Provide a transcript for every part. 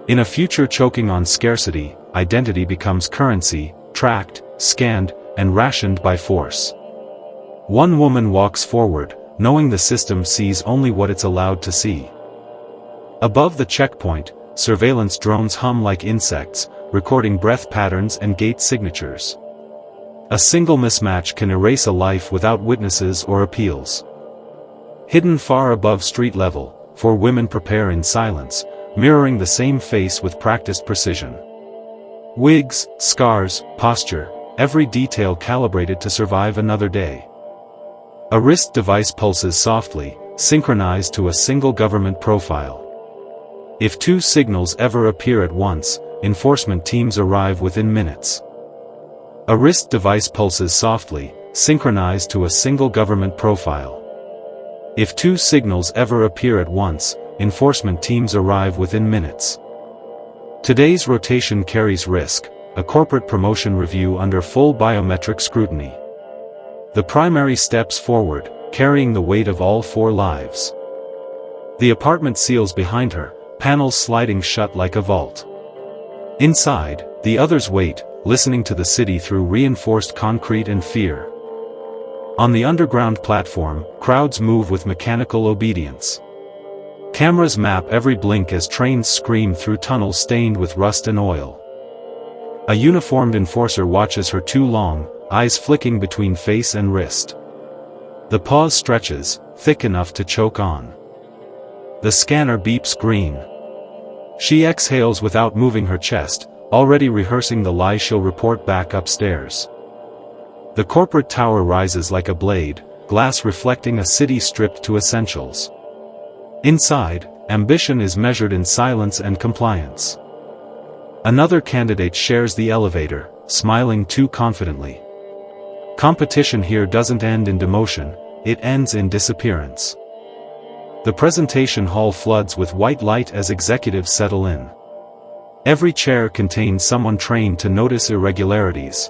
In a future choking on scarcity, identity becomes currency, tracked, scanned, and rationed by force. One woman walks forward, knowing the system sees only what it's allowed to see. Above the checkpoint, surveillance drones hum like insects, recording breath patterns and gait signatures. A single mismatch can erase a life without witnesses or appeals. Hidden far above street level, 4 women prepare in silence, mirroring the same face with practiced precision. Wigs, scars, posture, every detail calibrated to survive another day. A wrist device pulses softly, synchronized to a single government profile. If 2 signals ever appear at once, enforcement teams arrive within minutes. A wrist device pulses softly, synchronized to a single government profile. If 2 signals ever appear at once, enforcement teams arrive within minutes. Today's rotation carries risk, a corporate promotion review under full biometric scrutiny. The primary steps forward, carrying the weight of all 4 lives. The apartment seals behind her, panels sliding shut like a vault. Inside, the others wait, listening to the city through reinforced concrete and fear. On the underground platform, crowds move with mechanical obedience. Cameras map every blink as trains scream through tunnels stained with rust and oil. A uniformed enforcer watches her too long, eyes flicking between face and wrist. The pause stretches, thick enough to choke on. The scanner beeps green. She exhales without moving her chest, already rehearsing the lie she'll report back upstairs. The corporate tower rises like a blade, glass reflecting a city stripped to essentials. Inside, ambition is measured in silence and compliance. Another candidate shares the elevator, smiling too confidently. Competition here doesn't end in demotion, it ends in disappearance. The presentation hall floods with white light as executives settle in. Every chair contains someone trained to notice irregularities.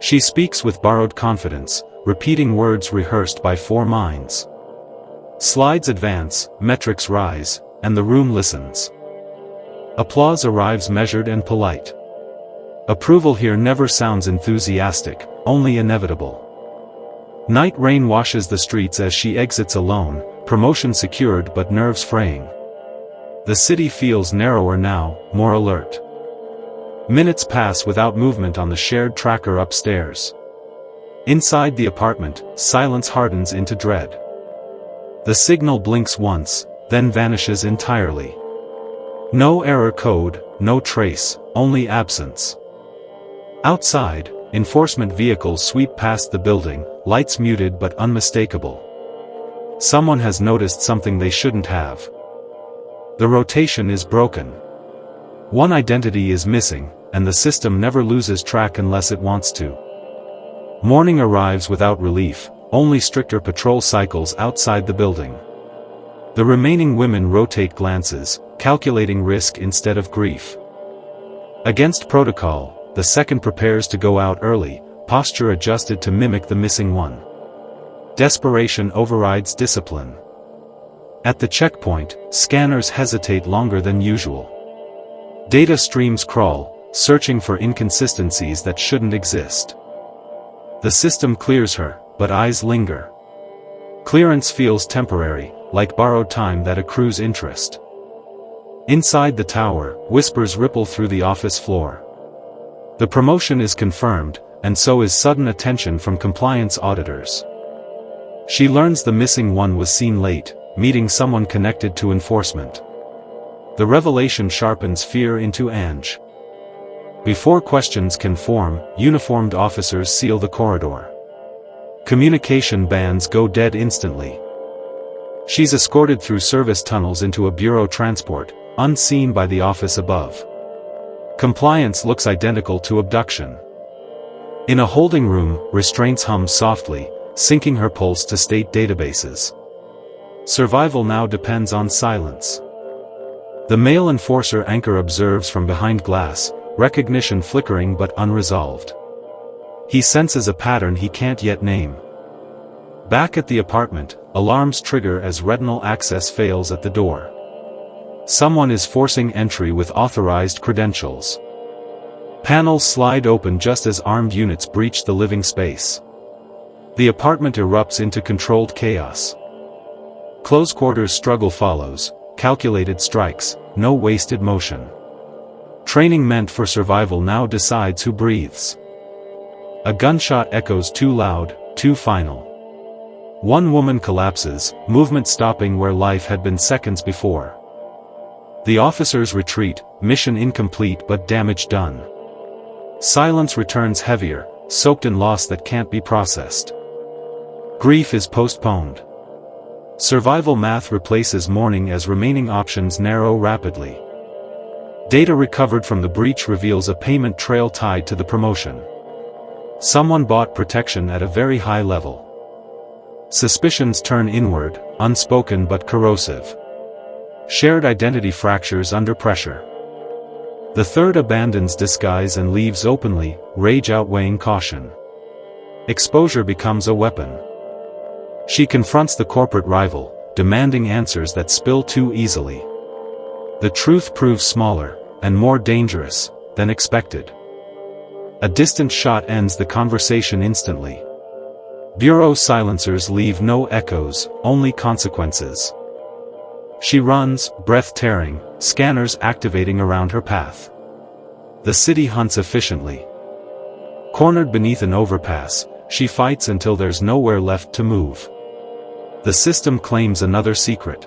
She speaks with borrowed confidence, repeating words rehearsed by 4 minds. Slides advance, metrics rise, and the room listens. Applause arrives measured and polite. Approval here never sounds enthusiastic, only inevitable. Night rain washes the streets as she exits alone, promotion secured but nerves fraying. The city feels narrower now, more alert. Minutes pass without movement on the shared tracker upstairs. Inside the apartment, silence hardens into dread. The signal blinks once, then vanishes entirely. No error code, no trace, only absence. Outside, enforcement vehicles sweep past the building, lights muted but unmistakable. Someone has noticed something they shouldn't have. The rotation is broken. One identity is missing, and the system never loses track unless it wants to. Morning arrives without relief, only stricter patrol cycles outside the building. The remaining women rotate glances, calculating risk instead of grief. Against protocol, the second prepares to go out early, posture adjusted to mimic the missing one. Desperation overrides discipline. At the checkpoint, scanners hesitate longer than usual. Data streams crawl, searching for inconsistencies that shouldn't exist. The system clears her, but eyes linger. Clearance feels temporary, like borrowed time that accrues interest. Inside the tower, whispers ripple through the office floor. The promotion is confirmed, and so is sudden attention from compliance auditors. She learns the missing one was seen late, meeting someone connected to enforcement. The revelation sharpens fear into Ange. Before questions can form, uniformed officers seal the corridor. Communication bands go dead instantly. She's escorted through service tunnels into a bureau transport, unseen by the office above. Compliance looks identical to abduction. In a holding room, restraints hum softly, syncing her pulse to state databases. Survival now depends on silence. The male enforcer anchor observes from behind glass, recognition flickering but unresolved. He senses a pattern he can't yet name. Back at the apartment, alarms trigger as retinal access fails at the door. Someone is forcing entry with authorized credentials. Panels slide open just as armed units breach the living space. The apartment erupts into controlled chaos. Close quarters struggle follows, calculated strikes, no wasted motion. Training meant for survival now decides who breathes. A gunshot echoes too loud, too final. One woman collapses, movement stopping where life had been seconds before. The officers retreat, mission incomplete but damage done. Silence returns heavier, soaked in loss that can't be processed. Grief is postponed. Survival math replaces mourning as remaining options narrow rapidly. Data recovered from the breach reveals a payment trail tied to the promotion. Someone bought protection at a very high level. Suspicions turn inward, unspoken but corrosive. Shared identity fractures under pressure. The third abandons disguise and leaves openly, rage outweighing caution. Exposure becomes a weapon. She confronts the corporate rival, demanding answers that spill too easily. The truth proves smaller, and more dangerous, than expected. A distant shot ends the conversation instantly. Bureau silencers leave no echoes, only consequences. She runs, breath tearing, scanners activating around her path. The city hunts efficiently. Cornered beneath an overpass, she fights until there's nowhere left to move. The system claims another secret.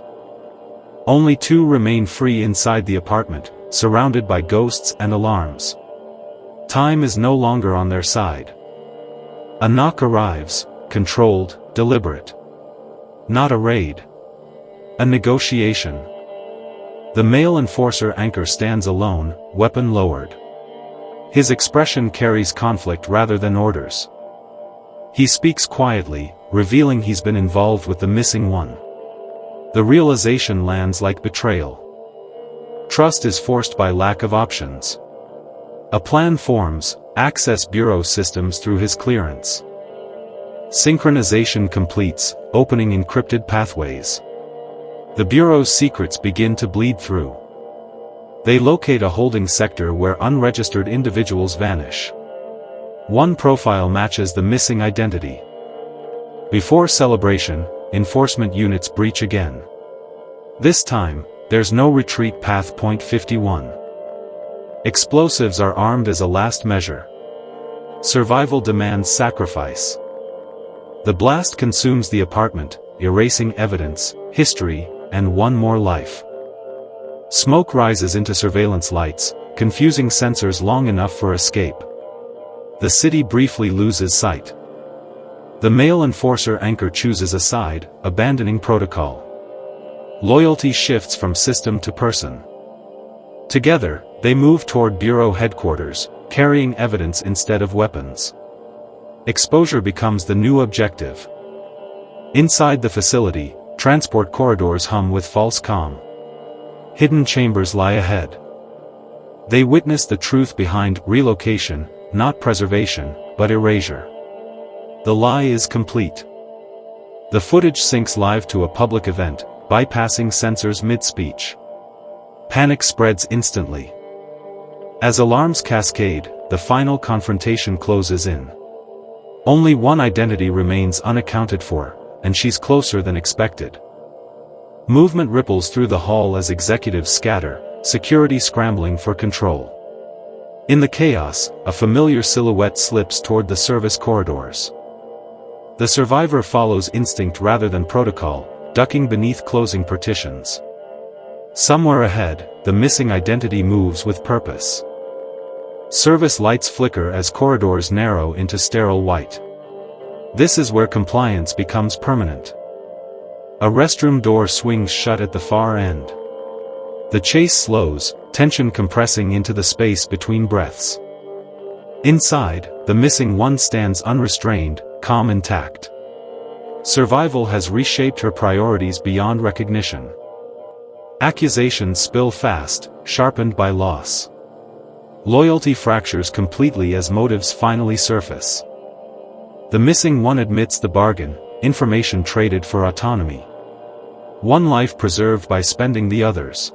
Only two remain free inside the apartment, surrounded by ghosts and alarms. Time is no longer on their side. A knock arrives, controlled, deliberate. Not a raid. A negotiation. The male enforcer anchor stands alone, weapon lowered. His expression carries conflict rather than orders. He speaks quietly, revealing he's been involved with the missing one. The realization lands like betrayal. Trust is forced by lack of options. A plan forms, access bureau systems through his clearance. Synchronization completes, opening encrypted pathways. The bureau's secrets begin to bleed through. They locate a holding sector where unregistered individuals vanish. One profile matches the missing identity. Before celebration, enforcement units breach again. This time, there's no retreat path. Point 51. Explosives are armed as a last measure. Survival demands sacrifice. The blast consumes the apartment, erasing evidence, history, and one more life. Smoke rises into surveillance lights, confusing sensors long enough for escape. The city briefly loses sight. The male enforcer anchor chooses a side, abandoning protocol. Loyalty shifts from system to person. Together, they move toward bureau headquarters, carrying evidence instead of weapons. Exposure becomes the new objective. Inside the facility, transport corridors hum with false calm. Hidden chambers lie ahead. They witness the truth behind relocation, not preservation, but erasure. The lie is complete. The footage syncs live to a public event, bypassing censors mid-speech. Panic spreads instantly. As alarms cascade, the final confrontation closes in. Only one identity remains unaccounted for, and she's closer than expected. Movement ripples through the hall as executives scatter, security scrambling for control. In the chaos, a familiar silhouette slips toward the service corridors. The survivor follows instinct rather than protocol, ducking beneath closing partitions. Somewhere ahead, the missing identity moves with purpose. Service lights flicker as corridors narrow into sterile white. This is where compliance becomes permanent. A restroom door swings shut at the far end. The chase slows, tension compressing into the space between breaths. Inside, the missing one stands unrestrained, calm intact. Survival has reshaped her priorities beyond recognition. Accusations spill fast, sharpened by loss. Loyalty fractures completely as motives finally surface. The missing one admits the bargain, information traded for autonomy. One life preserved by spending the others.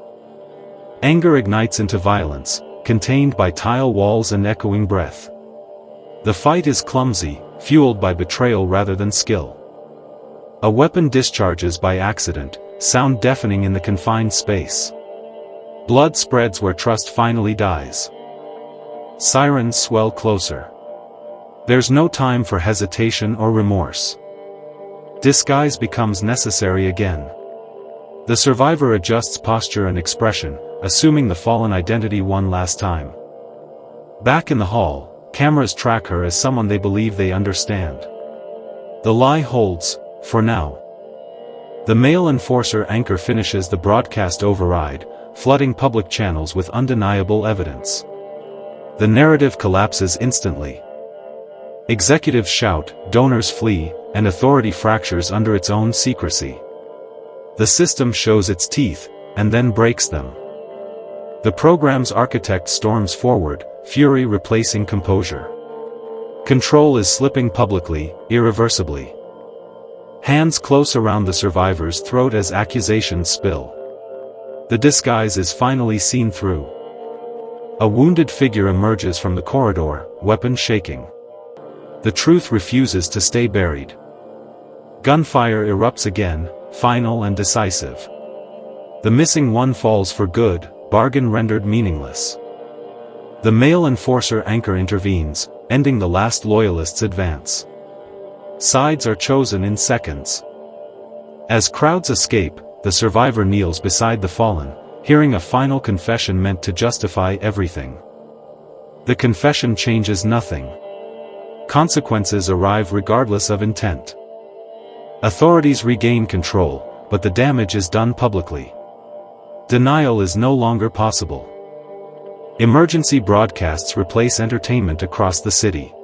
Anger ignites into violence, contained by tile walls and echoing breath. The fight is clumsy, fueled by betrayal rather than skill. A weapon discharges by accident, sound deafening in the confined space. Blood spreads where trust finally dies. Sirens swell closer. There's no time for hesitation or remorse. Disguise becomes necessary again. The survivor adjusts posture and expression, assuming the fallen identity one last time. Back in the hall, cameras track her as someone they believe they understand. The lie holds, for now. The male enforcer anchor finishes the broadcast override, flooding public channels with undeniable evidence. The narrative collapses instantly. Executives shout, donors flee, and authority fractures under its own secrecy. The system shows its teeth, and then breaks them. The program's architect storms forward, fury replacing composure. Control is slipping publicly, irreversibly. Hands close around the survivor's throat as accusations spill. The disguise is finally seen through. A wounded figure emerges from the corridor, weapon shaking. The truth refuses to stay buried. Gunfire erupts again, final and decisive. The missing one falls for good, bargain rendered meaningless. The male enforcer anchor intervenes, ending the last loyalist's advance. Sides are chosen in seconds. As crowds escape, the survivor kneels beside the fallen, hearing a final confession meant to justify everything. The confession changes nothing. Consequences arrive regardless of intent. Authorities regain control, but the damage is done publicly. Denial is no longer possible. Emergency broadcasts replace entertainment across the city.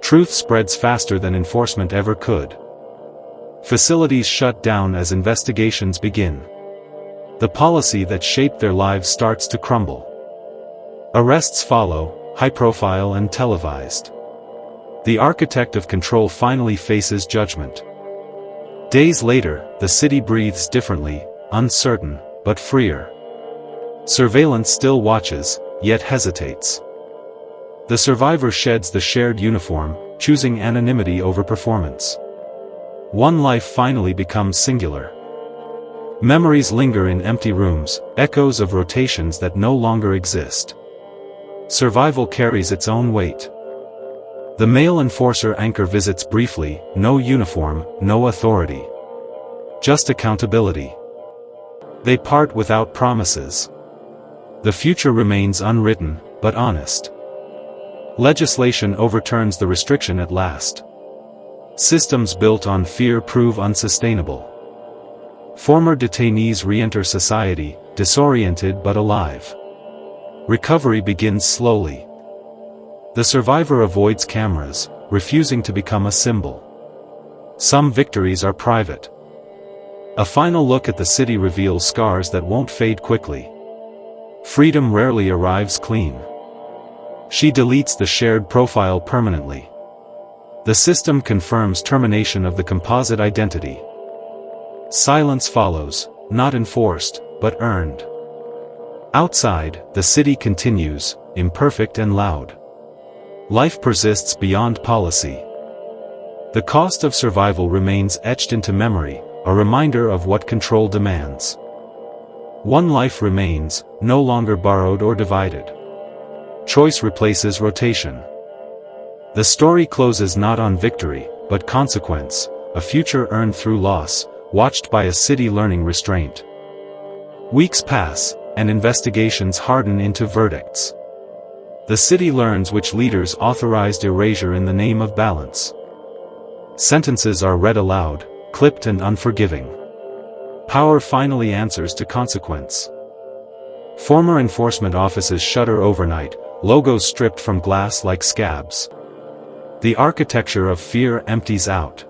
Truth spreads faster than enforcement ever could. Facilities shut down as investigations begin. The policy that shaped their lives starts to crumble. Arrests follow, high-profile and televised. The architect of control finally faces judgment. Days later, the city breathes differently, uncertain, but freer. Surveillance still watches, yet hesitates. The survivor sheds the shared uniform, choosing anonymity over performance. One life finally becomes singular. Memories linger in empty rooms, echoes of rotations that no longer exist. Survival carries its own weight. The male enforcer anchor visits briefly, no uniform, no authority. Just accountability. They part without promises. The future remains unwritten, but honest. Legislation overturns the restriction at last. Systems built on fear prove unsustainable. Former detainees re-enter society, disoriented but alive. Recovery begins slowly. The survivor avoids cameras, refusing to become a symbol. Some victories are private. A final look at the city reveals scars that won't fade quickly. Freedom rarely arrives clean. She deletes the shared profile permanently. The system confirms termination of the composite identity. Silence follows, not enforced, but earned. Outside, the city continues, imperfect and loud. Life persists beyond policy. The cost of survival remains etched into memory, a reminder of what control demands. One life remains, no longer borrowed or divided. Choice replaces rotation. The story closes not on victory, but consequence, a future earned through loss, watched by a city learning restraint. Weeks pass, and investigations harden into verdicts. The city learns which leaders authorized erasure in the name of balance. Sentences are read aloud, clipped and unforgiving. Power finally answers to consequence. Former enforcement offices shutter overnight, logos stripped from glass like scabs. The architecture of fear empties out.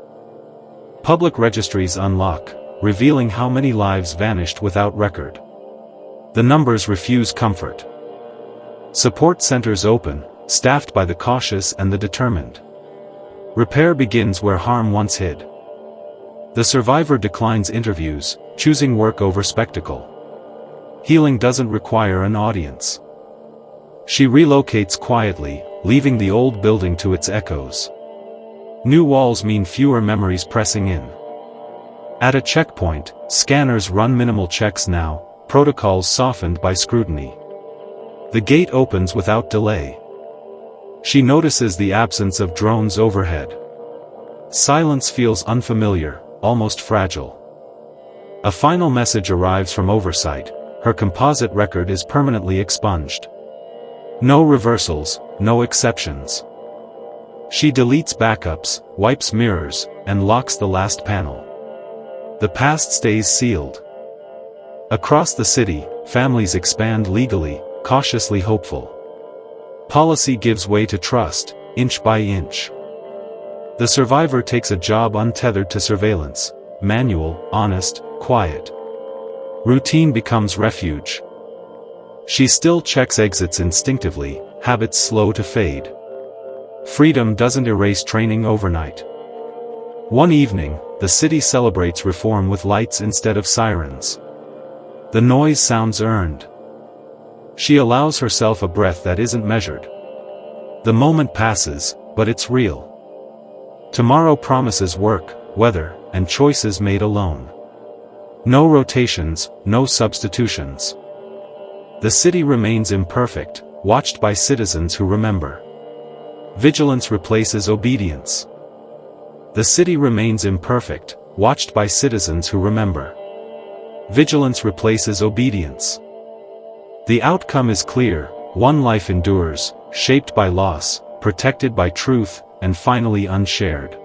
Public registries unlock, revealing how many lives vanished without record. The numbers refuse comfort. Support centers open, staffed by the cautious and the determined. Repair begins where harm once hid. The survivor declines interviews, choosing work over spectacle. Healing doesn't require an audience. She relocates quietly, leaving the old building to its echoes. New walls mean fewer memories pressing in. At a checkpoint, scanners run minimal checks now, protocols softened by scrutiny. The gate opens without delay. She notices the absence of drones overhead. Silence feels unfamiliar, almost fragile. A final message arrives from oversight: her composite record is permanently expunged. No reversals, no exceptions. She deletes backups, wipes mirrors, and locks the last panel. The past stays sealed. Across the city, families expand legally, cautiously hopeful. Policy gives way to trust, inch by inch. The survivor takes a job untethered to surveillance, manual, honest, quiet. Routine becomes refuge. She still checks exits instinctively, habits slow to fade. Freedom doesn't erase training overnight. One evening, the city celebrates reform with lights instead of sirens. The noise sounds earned. She allows herself a breath that isn't measured. The moment passes, but it's real. Tomorrow promises work, weather, and choices made alone. No rotations, no substitutions. The city remains imperfect, watched by citizens who remember. Vigilance replaces obedience. The city remains imperfect, watched by citizens who remember. Vigilance replaces obedience. The outcome is clear: one life endures, shaped by loss, protected by truth, and finally unshared.